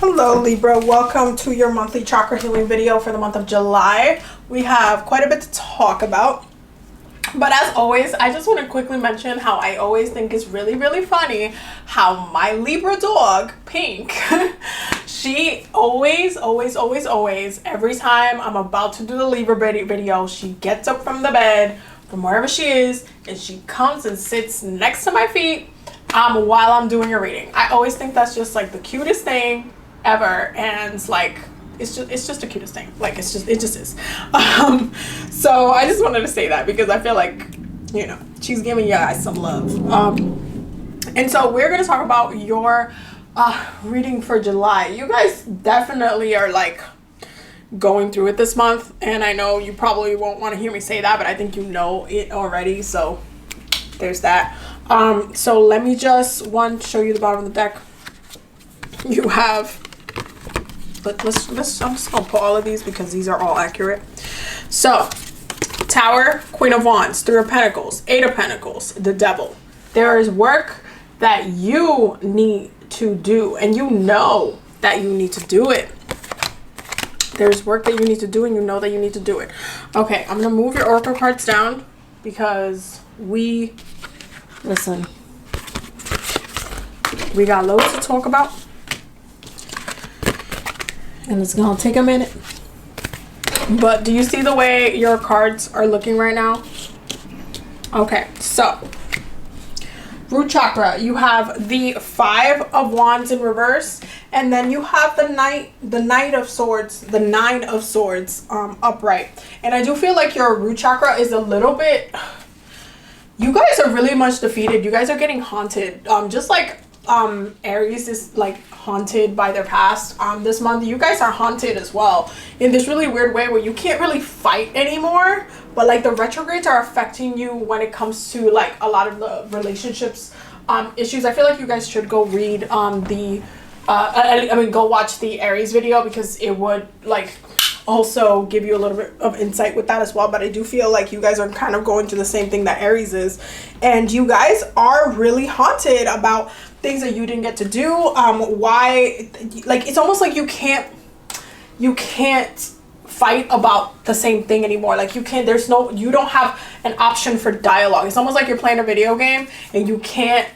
Hello Libra, welcome to your monthly chakra healing video for the month of July. We have quite a bit to talk about, but as always, I just want to quickly mention how I always think it's really funny how my Libra dog, Pink, she always, every time I'm about to do the Libra video, she gets up from the bed, from wherever she is, and she comes and sits next to my feet while I'm doing a reading. I always think that's just like the cutest thing ever, and it's like it's just the cutest thing. Like it just is. So I just wanted to say that because I feel like, you know, she's giving you guys some love. And so we're gonna talk about your reading for July. You guys definitely are like going through it this month, and I know you probably won't want to hear me say that, but I think you know it already, so there's that. So let me just show you the bottom of the deck. You have, but I'm just gonna put all of these because these are all accurate. So Tower, Queen of Wands, Three of Pentacles, Eight of Pentacles, the Devil. There is work that you need to do, and you know that you need to do it. There's work that you need to do, and you know that you need to do it. Okay, I'm gonna move your oracle cards down because we got loads to talk about, and it's gonna take a minute. But do you see the way your cards are looking right now? Okay, so root chakra, you have the Five of Wands in reverse, and then you have the Nine of Swords upright. And I do feel like your root chakra is a little bit, you guys are really much defeated. You guys are getting haunted, just like Aries is like haunted by their past. This month you guys are haunted as well in this really weird way where you can't really fight anymore, but like the retrogrades are affecting you when it comes to like a lot of the relationships issues. I feel like you guys should go read go watch the Aries video, because it would like also give you a little bit of insight with that as well. But I do feel like you guys are kind of going through the same thing that Aries is, and you guys are really haunted about things that you didn't get to do. Why, like, it's almost like you can't fight about the same thing anymore. Like you don't have an option for dialogue. It's almost like you're playing a video game and you can't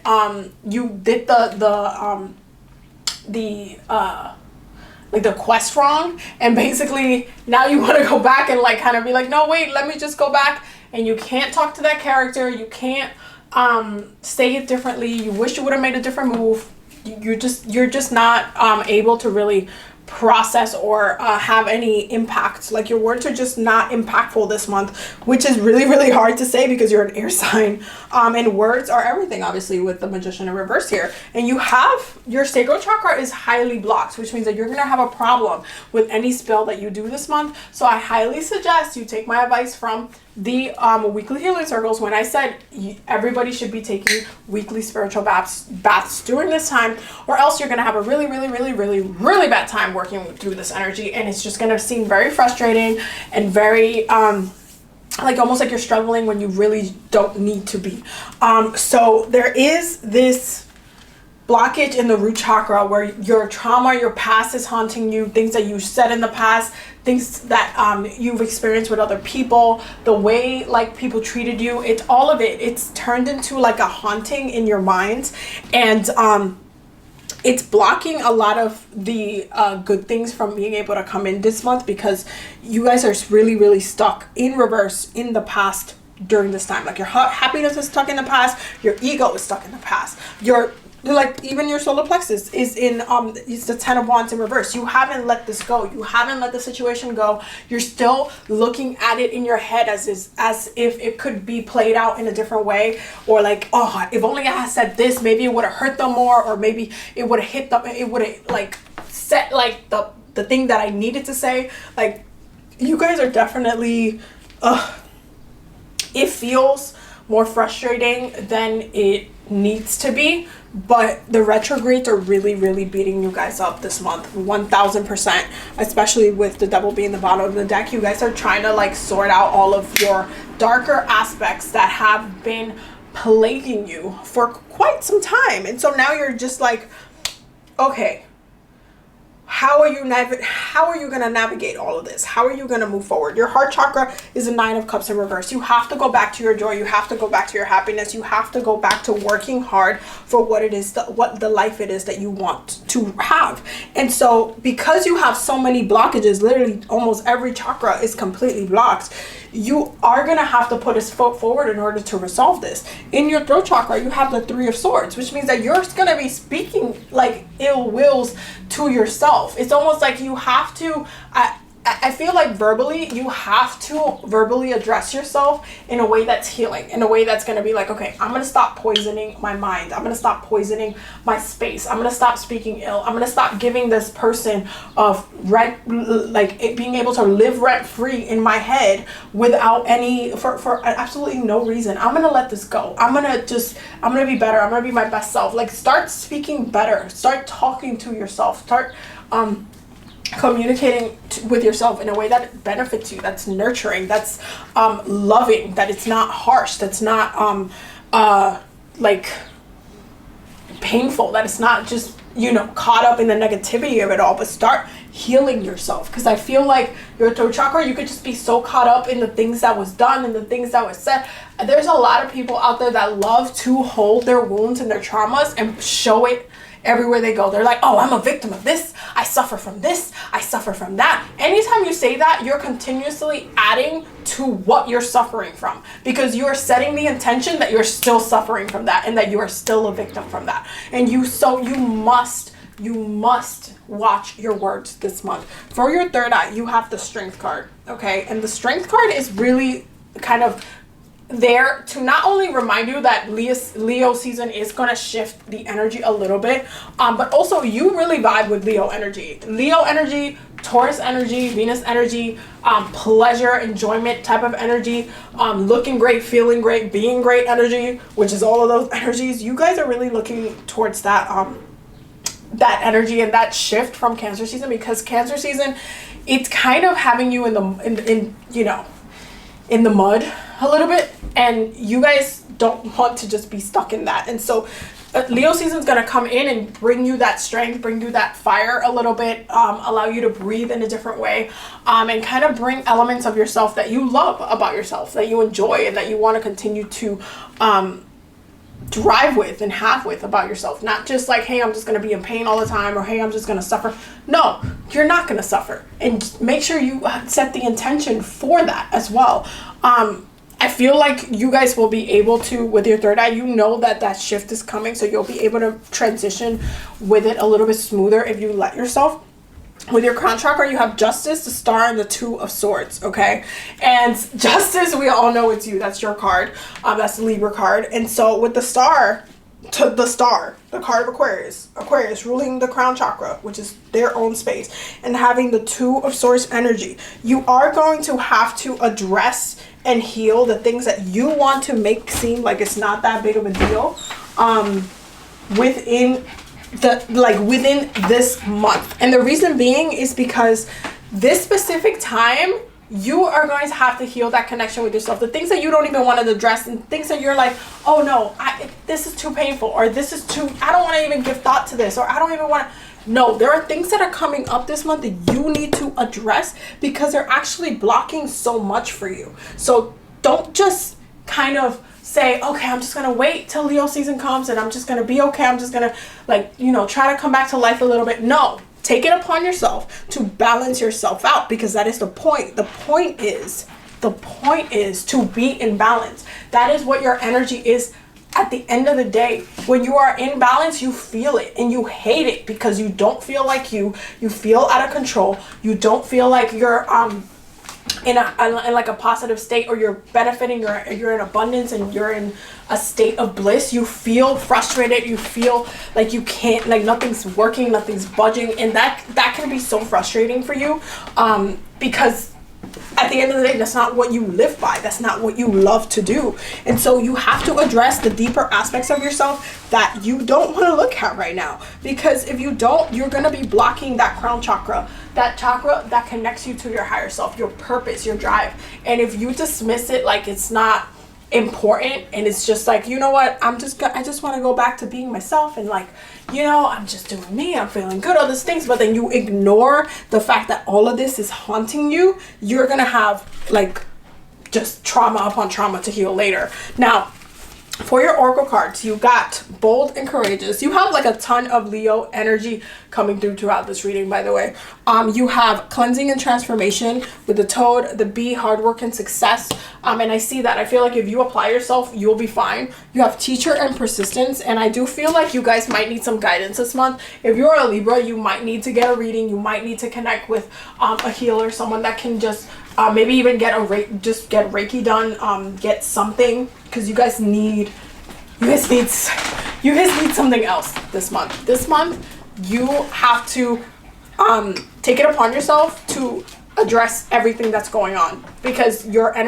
you did the quest wrong, and basically now you want to go back and like kind of be like, no wait, let me just go back, and you can't talk to that character, you can't say it differently, you wish you would have made a different move, you're just not able to really process or have any impact. Like your words are just not impactful this month, which is really hard to say because you're an air sign, and words are everything, obviously, with the Magician in reverse here. And you have your sacral chakra is highly blocked, which means that you're gonna have a problem with any spell that you do this month. So I highly suggest you take my advice from the weekly healing circles when I said everybody should be taking weekly spiritual baths during this time, or else you're gonna have a really bad time working through this energy, and it's just gonna seem very frustrating and very like almost like you're struggling when you really don't need to be. So there is this blockage in the root chakra where your trauma, your past is haunting you, things that you said in the past, things that you've experienced with other people, the way like people treated you, it's all of it. It's turned into like a haunting in your mind, and it's blocking a lot of the good things from being able to come in this month, because you guys are really stuck in reverse in the past during this time. Like your happiness is stuck in the past, your ego is stuck in the past, like even your solar plexus is in it's the Ten of Wands in reverse. You haven't let this go, you haven't let the situation go, you're still looking at it in your head as if it could be played out in a different way, or like, oh, if only I had said this, maybe it would have hurt them more, or maybe it would have hit them, it would have like set like the thing that I needed to say. Like you guys are definitely it feels more frustrating than it needs to be, but the retrogrades are really beating you guys up this month, 1000%, especially with the Devil being the bottom of the deck. You guys are trying to like sort out all of your darker aspects that have been plaguing you for quite some time, and so now you're just like, okay, how are you going to navigate all of this? How are you going to move forward? Your heart chakra is a 9 of cups in reverse. You have to go back to your joy. You have to go back to your happiness. You have to go back to working hard for what it is, what the life it is that you want to have. And so because you have so many blockages, literally almost every chakra is completely blocked, you are going to have to put a foot forward in order to resolve this. In your throat chakra, you have the 3 of swords, which means that you're going to be speaking like ill wills to yourself. It's almost like you have to, I feel like verbally, you have to verbally address yourself in a way that's healing, in a way that's going to be like, okay, I'm going to stop poisoning my mind. I'm going to stop poisoning my space. I'm going to stop speaking ill. I'm going to stop giving this person of being able to live rent free in my head without any, for absolutely no reason. I'm going to let this go. I'm going to be better. I'm going to be my best self. Like, start speaking better. Start talking to yourself. Start, communicating with yourself in a way that benefits you, that's nurturing, that's loving, that it's not harsh, that's not like painful, that it's not just, you know, caught up in the negativity of it all, but start healing yourself. Because I feel like your throat chakra, you could just be so caught up in the things that was done and the things that was said. There's a lot of people out there that love to hold their wounds and their traumas and show it everywhere they go. They're like, oh, I'm a victim of this. I suffer from this. I suffer from that. Anytime you say that, you're continuously adding to what you're suffering from, because you are setting the intention that you're still suffering from that and that you are still a victim from that. And you must watch your words this month. For your third eye, you have the Strength card, okay? And the Strength card is really kind of there to not only remind you that Leo season is going to shift the energy a little bit, but also you really vibe with Leo energy, Taurus energy, Venus energy, pleasure, enjoyment type of energy, looking great, feeling great, being great energy, which is all of those energies. You guys are really looking towards that that energy and that shift from Cancer season, because Cancer season, it's kind of having you in the mud a little bit, and you guys don't want to just be stuck in that. And so Leo season is going to come in and bring you that strength, bring you that fire a little bit, allow you to breathe in a different way, and kind of bring elements of yourself that you love about yourself, that you enjoy and that you want to continue to drive with and have with about yourself. Not just like, hey, I'm just going to be in pain all the time, or hey, I'm just going to suffer. No, you're not going to suffer. And make sure you set the intention for that as well. I feel like you guys will be able to, with your third eye, you know that shift is coming, so you'll be able to transition with it a little bit smoother if you let yourself. With your crown chakra, you have Justice, the Star, and the 2 of Swords, okay? And Justice, we all know it's you. That's your card. That's the Libra card. And so with the Star, the card of Aquarius ruling the crown chakra, which is their own space, and having the 2 of Swords energy, you are going to have to address and heal the things that you want to make seem like it's not that big of a deal within this month. And the reason being is because this specific time, you are going to have to heal that connection with yourself. The things that you don't even want to address, and things that you're like, oh no, this is too painful, or this is too, I don't want to even give thought to this, or I don't even want to. No, there are things that are coming up this month that you need to address because they're actually blocking so much for you. So don't just kind of say, okay, I'm just going to wait till Leo season comes and I'm just going to be okay. I'm just going to, try to come back to life a little bit. No, take it upon yourself to balance yourself out, because that is the point. The point is to be in balance. That is what your energy is. At the end of the day, when you are in balance, you feel it and you hate it because you don't feel like you feel out of control. You don't feel like you're in like a positive state, or you're benefiting, you're in abundance and you're in a state of bliss. You feel frustrated, you feel like you can't, like nothing's working, nothing's budging, and that can be so frustrating for you, because at the end of the day, that's not what you live by. That's not what you love to do. And so you have to address the deeper aspects of yourself that you don't want to look at right now. Because if you don't, you're going to be blocking that crown chakra. That chakra that connects you to your higher self, your purpose, your drive. And if you dismiss it like it's not important, and it's just like, you know what, I just want to go back to being myself, and like, you know, I'm just doing me, I'm feeling good, all these things, but then you ignore the fact that all of this is haunting you, you're gonna have like just trauma upon trauma to heal later. Now, for your oracle cards, you got bold and courageous. You have like a ton of Leo energy coming through throughout this reading, by the way. You have cleansing and transformation with the toad, the bee, hard work and success. And I see that. I feel like if you apply yourself, you'll be fine. You have teacher and persistence. And I do feel like you guys might need some guidance this month. If you're a Libra, you might need to get a reading. You might need to connect with a healer, someone that can just maybe even get Reiki done, get something, because you guys need something else this month. This month, you have to take it upon yourself to address everything that's going on, because your energy